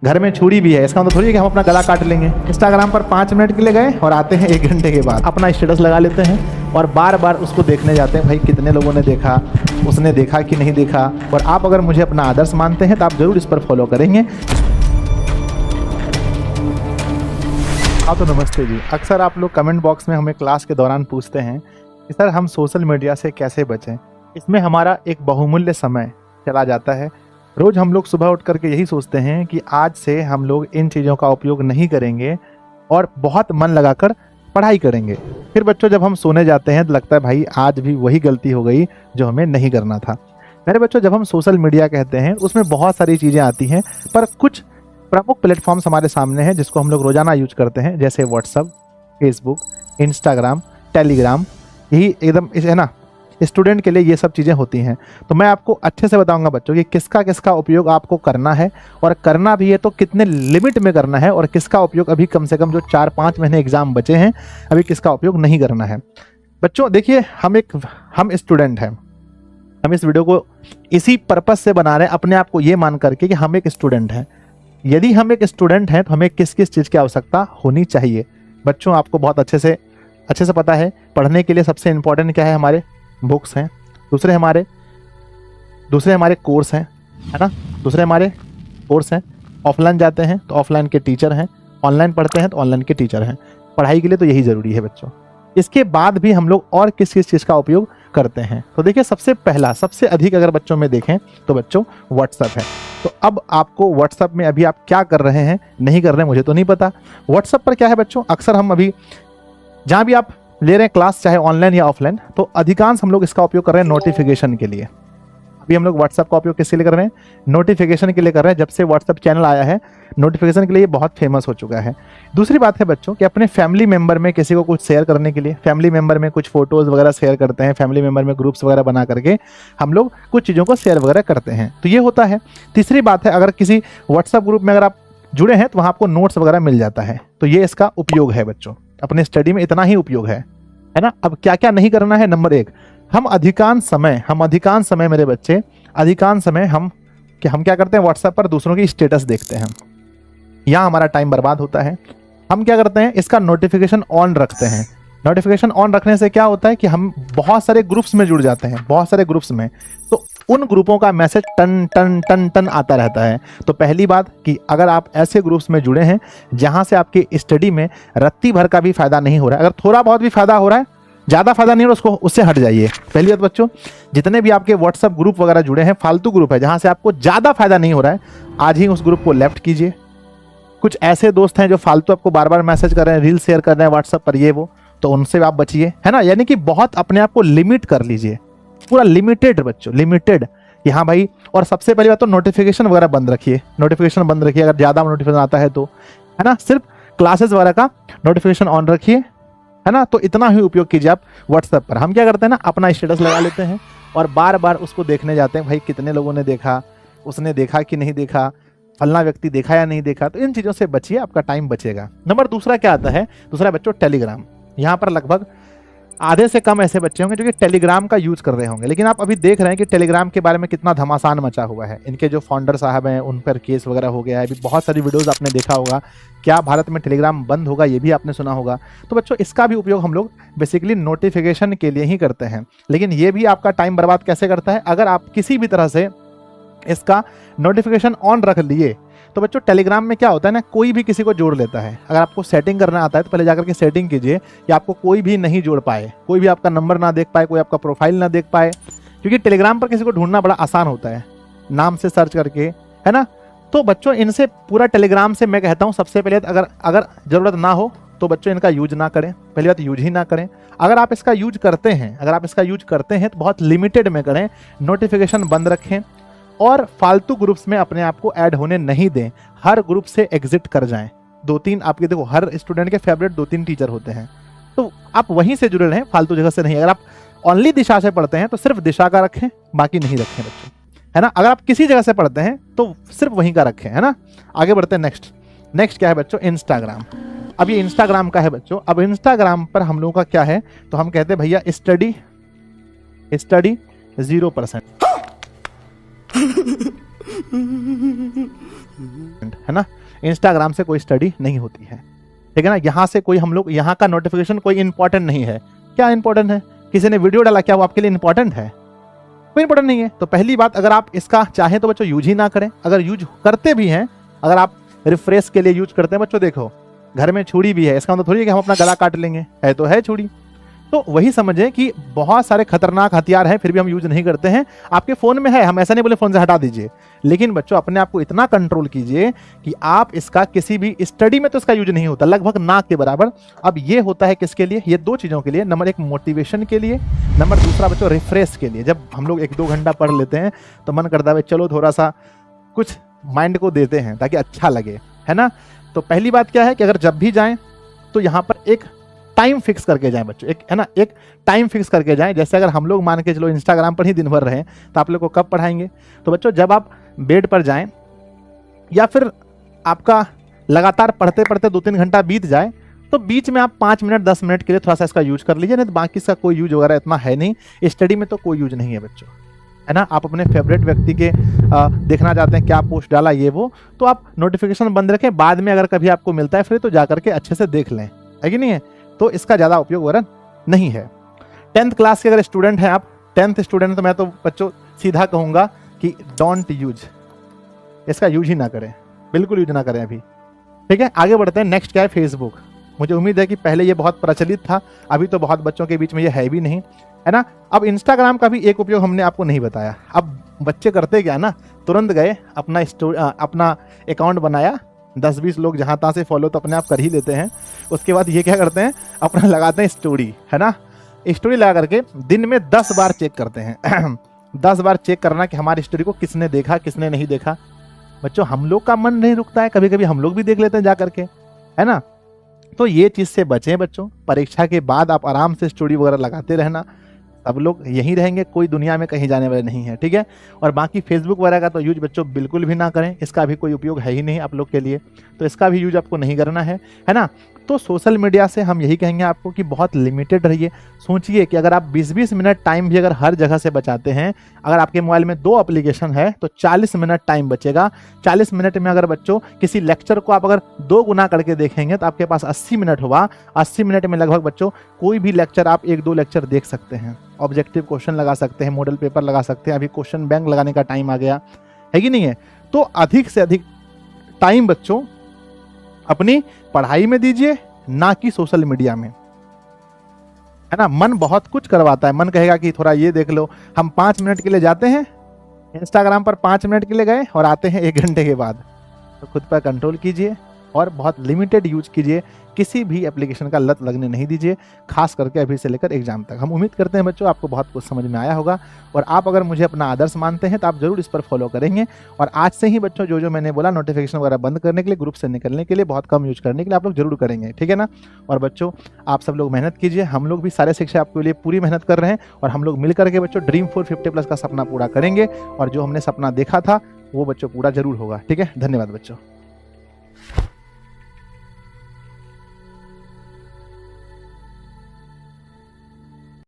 घर में छुरी भी है, इसका मतलब थोड़ी है कि हम अपना गला काट लेंगे। इंस्टाग्राम पर 5 मिनट के लिए गए और आते हैं 1 घंटे के बाद, अपना स्टेटस लगा लेते हैं और बार बार उसको देखने जाते हैं, भाई कितने लोगों ने देखा, उसने देखा कि नहीं देखा। और आप अगर मुझे अपना आदर्श मानते हैं तो आप जरूर इस पर फॉलो करेंगे। हाँ तो नमस्ते जी। अक्सर आप लोग कमेंट बॉक्स में हमें क्लास के दौरान पूछते हैं कि सर हम सोशल मीडिया से कैसे बचें। इसमें हमारा एक बहुमूल्य समय चला जाता है। रोज हम लोग सुबह उठ करके यही सोचते हैं कि आज से हम लोग इन चीज़ों का उपयोग नहीं करेंगे और बहुत मन लगाकर पढ़ाई करेंगे। फिर बच्चों जब हम सोने जाते हैं तो लगता है भाई आज भी वही गलती हो गई जो हमें नहीं करना था। मेरे बच्चों जब हम सोशल मीडिया कहते हैं उसमें बहुत सारी चीज़ें आती हैं, पर कुछ प्रमुख प्लेटफॉर्म्स हमारे सामने हैं जिसको हम लोग रोजाना यूज करते हैं, जैसे व्हाट्सअप, फेसबुक, इंस्टाग्राम, टेलीग्राम। यही एकदम है ना, स्टूडेंट के लिए ये सब चीज़ें होती हैं। तो मैं आपको अच्छे से बताऊंगा बच्चों कि किसका किसका उपयोग आपको करना है, और करना भी है तो कितने लिमिट में करना है, और किसका उपयोग अभी कम से कम जो 4-5 महीने एग्जाम बचे हैं अभी किसका उपयोग नहीं करना है। बच्चों देखिए, हम स्टूडेंट हैं। हम इस वीडियो को इसी पर्पज से बना रहे हैं, अपने आप को ये मान करके कि हम एक स्टूडेंट हैं। यदि हम एक स्टूडेंट हैं तो हमें किस किस चीज़ की आवश्यकता होनी चाहिए। बच्चों आपको बहुत अच्छे से पता है, पढ़ने के लिए सबसे इंपॉर्टेंट क्या है, हमारे बुक्स हैं, दूसरे हमारे कोर्स हैं, है ना, दूसरे हमारे कोर्स हैं। ऑफलाइन जाते हैं तो ऑफलाइन के टीचर हैं, ऑनलाइन पढ़ते हैं तो ऑनलाइन के टीचर हैं। पढ़ाई के लिए तो यही ज़रूरी है बच्चों। इसके बाद भी हम लोग और किस किस चीज़ का उपयोग करते हैं, तो देखिए सबसे अधिक अगर बच्चों में देखें तो बच्चों व्हाट्सअप है। तो अब आपको व्हाट्सअप में अभी आप क्या कर रहे हैं, नहीं कर रहे हैं, मुझे तो नहीं पता। व्हाट्सअप पर क्या है बच्चों, अक्सर हम अभी जहाँ भी आप ले रहे हैं क्लास, चाहे ऑनलाइन या ऑफलाइन, तो अधिकांश हम लोग इसका उपयोग कर रहे हैं नोटिफिकेशन के लिए। अभी हम लोग व्हाट्सअप का उपयोग किसके लिए कर रहे हैं, नोटिफिकेशन के लिए कर रहे हैं। जब से व्हाट्सअप चैनल आया है नोटिफिकेशन के लिए ये बहुत फेमस हो चुका है। दूसरी बात है बच्चों कि अपने फैमिली मेंबर में किसी को कुछ शेयर करने के लिए, फैमिली मेंबर में कुछ फोटोज़ वगैरह शेयर करते हैं, फैमिली मेंबर में ग्रुप्स वगैरह बना करके हम लोग कुछ चीज़ों को शेयर वगैरह करते हैं, तो ये होता है। तीसरी बात है, अगर किसी व्हाट्सअप ग्रुप में अगर आप जुड़े हैं तो वहाँ आपको नोट्स वगैरह मिल जाता है, तो ये इसका उपयोग है बच्चों। अपने स्टडी में इतना ही उपयोग है ना। अब क्या क्या नहीं करना है, नंबर 1, हम अधिकांश समय मेरे बच्चे, अधिकांश समय हम क्या करते हैं, व्हाट्सएप पर दूसरों की स्टेटस देखते हैं। यहाँ हमारा टाइम बर्बाद होता है। हम क्या करते हैं, इसका नोटिफिकेशन ऑन रखते हैं। नोटिफिकेशन ऑन रखने से क्या होता है कि हम बहुत सारे ग्रुप्स में जुड़ जाते हैं, बहुत सारे ग्रुप्स में, तो उन ग्रुपों का मैसेज टन टन टन टन आता रहता है। तो पहली बात कि अगर आप ऐसे ग्रुप्स में जुड़े हैं जहां से आपकी स्टडी में रत्ती भर का भी फायदा नहीं हो रहा है, अगर थोड़ा बहुत भी फायदा हो रहा है, ज़्यादा फायदा नहीं हो रहा, उससे हट जाइए। पहली बात बच्चों, जितने भी आपके व्हाट्सअप ग्रुप वगैरह जुड़े हैं, फालतू ग्रुप है जहां से आपको ज़्यादा फायदा नहीं हो रहा है, आज ही उस ग्रुप को लेफ्ट कीजिए। कुछ ऐसे दोस्त हैं जो फालतू आपको बार बार मैसेज कर रहे हैं, रील शेयर कर रहे हैं व्हाट्सएप पर, ये वो, तो उनसे आप बचिए, है ना। यानी कि बहुत अपने आप को लिमिट कर लीजिए, पूरा लिमिटेड बच्चों, लिमिटेड कि हाँ भाई। और सबसे पहली बात तो नोटिफिकेशन वगैरह बंद रखिए, नोटिफिकेशन बंद रखिए। अगर ज़्यादा नोटिफिकेशन आता है तो, है ना, सिर्फ क्लासेस वगैरह का नोटिफिकेशन ऑन रखिए, है ना। तो इतना ही उपयोग कीजिए आप व्हाट्सएप पर। हम क्या करते हैं ना, अपना स्टेटस लगा लेते हैं और बार बार उसको देखने जाते हैं, भाई कितने लोगों ने देखा, उसने देखा कि नहीं देखा, फलना व्यक्ति देखा या नहीं देखा। तो इन चीज़ों से बचिए, आपका टाइम बचेगा। नंबर दूसरा क्या आता है, दूसरा बच्चों टेलीग्राम। यहाँ पर लगभग आधे से कम ऐसे बच्चे होंगे जो कि टेलीग्राम का यूज़ कर रहे होंगे, लेकिन आप अभी देख रहे हैं कि टेलीग्राम के बारे में कितना घमासान मचा हुआ है। इनके जो फाउंडर साहब हैं उन पर केस वगैरह हो गया है। अभी बहुत सारी वीडियोज़ आपने देखा होगा, क्या भारत में टेलीग्राम बंद होगा ये भी आपने सुना होगा। तो बच्चों इसका भी उपयोग हम लोग बेसिकली नोटिफिकेशन के लिए ही करते हैं, लेकिन ये भी आपका टाइम बर्बाद कैसे करता है, अगर आप किसी भी तरह से इसका नोटिफिकेशन ऑन रख लिए। तो बच्चों टेलीग्राम में क्या होता है ना, कोई भी किसी को जोड़ लेता है। अगर आपको सेटिंग करना आता है तो पहले जाकर के सेटिंग कीजिए कि आपको कोई भी नहीं जोड़ पाए, कोई भी आपका नंबर ना देख पाए, कोई आपका प्रोफाइल ना देख पाए, क्योंकि टेलीग्राम पर किसी को ढूंढना बड़ा आसान होता है, नाम से सर्च करके, है ना। तो बच्चों इनसे पूरा टेलीग्राम से मैं कहता हूँ सबसे पहले अगर ज़रूरत ना हो तो बच्चों इनका यूज ना करें। पहली बात, यूज ही ना करें। अगर आप इसका यूज करते हैं तो बहुत लिमिटेड में करें, नोटिफिकेशन बंद रखें और फालतू ग्रुप्स में अपने आप को ऐड होने नहीं दें। हर ग्रुप से एग्जिट कर जाएं। 2-3 आपके, देखो हर स्टूडेंट के फेवरेट 2-3 टीचर होते हैं, तो आप वहीं से जुड़े रहें, फालतू जगह से नहीं। अगर आप ओनली दिशा से पढ़ते हैं तो सिर्फ दिशा का रखें, बाकी नहीं रखें बच्चों, है ना। अगर आप किसी जगह से पढ़ते हैं तो सिर्फ वहीं का रखें, है ना। आगे बढ़ते हैं। नेक्स्ट क्या है बच्चों, इंस्टाग्राम। अब ये इंस्टाग्राम का है बच्चों। अब इंस्टाग्राम पर हम लोगों का क्या है, तो हम कहते हैं भैया स्टडी 0%। है ना। इंस्टाग्राम से कोई स्टडी नहीं होती है, ठीक है ना। यहाँ से कोई हम लोग यहाँ का नोटिफिकेशन कोई इंपॉर्टेंट नहीं है। क्या इंपॉर्टेंट है? किसी ने वीडियो डाला, क्या वो आपके लिए इंपॉर्टेंट है? कोई इंपॉर्टेंट नहीं है। तो पहली बात, अगर आप इसका चाहें तो बच्चों यूज ही ना करें। अगर यूज करते भी हैं, अगर आप रिफ्रेश के लिए यूज करते हैं बच्चों, देखो घर में छुरी भी है, इसका मतलब थोड़ी है कि हम अपना गला काट लेंगे, है तो है छुरी। तो वही समझें कि बहुत सारे खतरनाक हथियार हैं, फिर भी हम यूज नहीं करते हैं। आपके फोन में है, हम ऐसा नहीं बोले फोन से हटा दीजिए, लेकिन बच्चों अपने आप को इतना कंट्रोल कीजिए कि आप इसका किसी भी स्टडी में तो इसका यूज नहीं होता, लगभग ना के बराबर। अब ये होता है किसके लिए? ये दो चीजों के लिए। नंबर एक मोटिवेशन के लिए, नंबर दूसरा बच्चों रिफ्रेश के लिए। जब हम लोग 1-2 घंटा पढ़ लेते हैं तो मन करता है चलो थोड़ा सा कुछ माइंड को देते हैं ताकि अच्छा लगे, है ना। तो पहली बात क्या है कि अगर जब भी जाएं तो यहाँ पर एक टाइम फिक्स करके जाएं बच्चों, एक है ना, एक टाइम फिक्स करके जाएं। जैसे अगर हम लोग मान के चलो इंस्टाग्राम पर ही दिन भर रहें तो आप लोग को कब पढ़ाएंगे? तो बच्चों जब आप बेड पर जाएं या फिर आपका लगातार पढ़ते पढ़ते 2-3 घंटा बीत जाए तो बीच में आप 5 मिनट 10 मिनट के लिए थोड़ा सा इसका यूज कर लीजिए, नहीं तो बाकी इसका कोई यूज वगैरह इतना है नहीं। स्टडी में तो कोई यूज नहीं है बच्चों, है ना। आप अपने फेवरेट व्यक्ति के देखना चाहते हैं क्या पोस्ट डाला ये वो, तो आप नोटिफिकेशन बंद रखें, बाद में अगर कभी आपको मिलता है फ्री तो जा करके अच्छे से देख लें, है कि नहीं है। तो इसका ज़्यादा उपयोग वगैरह नहीं है। 10th क्लास के अगर स्टूडेंट हैं आप, 10th स्टूडेंट, तो मैं तो बच्चों सीधा कहूँगा कि डोंट यूज, इसका यूज ही ना करें, बिल्कुल यूज ना करें अभी, ठीक है। आगे बढ़ते हैं। नेक्स्ट क्या है? फेसबुक। मुझे उम्मीद है कि पहले ये बहुत प्रचलित था, अभी तो बहुत बच्चों के बीच में ये है भी नहीं, है ना। अब इंस्टाग्राम का भी एक उपयोग हमने आपको नहीं बताया। अब बच्चे करते क्या ना, तुरंत गए अपना अकाउंट बनाया, 10-20 लोग जहाँ तहाँ से फॉलो तो अपने आप कर ही लेते हैं। उसके बाद ये क्या करते हैं, अपना लगाते हैं स्टोरी, है ना। स्टोरी लगा करके दिन में 10 बार चेक करते हैं 10 बार चेक करना कि हमारी स्टोरी को किसने देखा किसने नहीं देखा। बच्चों हम लोग का मन नहीं रुकता है, कभी कभी हम लोग भी देख लेते हैं जा करके, है ना। तो ये चीज़ से बचें बच्चों। परीक्षा के बाद आप आराम से स्टोरी वगैरह लगाते रहना, सब लोग यहीं रहेंगे, कोई दुनिया में कहीं जाने वाले नहीं है, ठीक है। और बाकी फेसबुक वगैरह का तो यूज बच्चों बिल्कुल भी ना करें, इसका भी कोई उपयोग है ही नहीं आप लोग के लिए, तो इसका भी यूज आपको नहीं करना है ना। तो सोशल मीडिया से हम यही कहेंगे आपको कि बहुत लिमिटेड रहिए। सोचिए कि अगर आप 20-20 मिनट टाइम भी अगर हर जगह से बचाते हैं, अगर आपके मोबाइल में 2 एप्लीकेशन है तो 40 मिनट टाइम बचेगा। 40 मिनट में अगर बच्चों किसी लेक्चर को आप अगर 2 गुना करके देखेंगे तो आपके पास 80 मिनट हुआ। 80 मिनट में लगभग बच्चों कोई भी लेक्चर आप 1-2 लेक्चर देख सकते हैं, ऑब्जेक्टिव क्वेश्चन लगा सकते हैं, मॉडल पेपर लगा सकते हैं। अभी क्वेश्चन बैंक लगाने का टाइम आ गया है कि नहीं है। तो अधिक से अधिक टाइम बच्चों अपनी पढ़ाई में दीजिए, ना कि सोशल मीडिया में, है ना। मन बहुत कुछ करवाता है, मन कहेगा कि थोड़ा ये देख लो। हम 5 मिनट के लिए जाते हैं इंस्टाग्राम पर, 5 मिनट के लिए गए और आते हैं 1 घंटे के बाद। तो खुद पर कंट्रोल कीजिए और बहुत लिमिटेड यूज कीजिए, किसी भी एप्लीकेशन का लत लगने नहीं दीजिए, खास करके अभी से लेकर एग्जाम तक। हम उम्मीद करते हैं बच्चों आपको बहुत कुछ समझ में आया होगा, और आप अगर मुझे अपना आदर्श मानते हैं तो आप जरूर इस पर फॉलो करेंगे। और आज से ही बच्चों जो जो मैंने बोला नोटिफिकेशन वगैरह बंद करने के लिए, ग्रुप से निकलने के लिए, बहुत कम यूज करने के लिए आप लोग जरूर करेंगे, ठीक है ना। और बच्चों आप सब लोग मेहनत कीजिए, हम लोग भी सारे शिक्षा आपके लिए पूरी मेहनत कर रहे हैं, और हम लोग मिलकर के बच्चों ड्रीम 450+ का सपना पूरा करेंगे, और जो हमने सपना देखा था वो बच्चों पूरा जरूर होगा, ठीक है। धन्यवाद बच्चों।